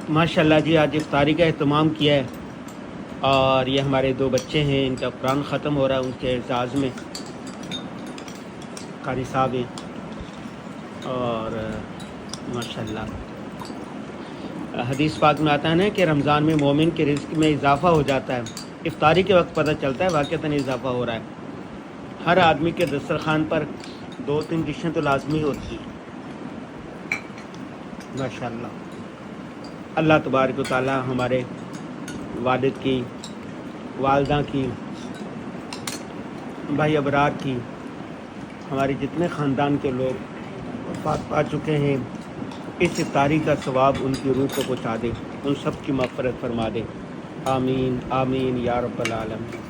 ماشاءاللہ جی آج افطاری کا اہتمام کیا ہے، اور یہ ہمارے دو بچے ہیں، ان کا قرآن ختم ہو رہا ہے، ان کے اعزاز میں قاری صاحب ہیں، اور ماشاءاللہ حدیث پاک میں آتا ہے نا کہ رمضان میں مومن کے رزق میں اضافہ ہو جاتا ہے۔ افطاری کے وقت پتہ چلتا ہے واقعتاً اضافہ ہو رہا ہے۔ ہر آدمی کے دسترخوان پر 2-3 ڈشیں تو لازمی ہوتی ہیں ماشاءاللہ۔ اللہ تبارک و تعالی ہمارے والد کی، والدہ کی، بھائی ابرار کی، ہمارے جتنے خاندان کے لوگ وفات پا چکے ہیں، اس افطاری کا ثواب ان کی روح کو پہنچا دے، ان سب کی مغفرت فرما دے، آمین آمین یا رب العالمین۔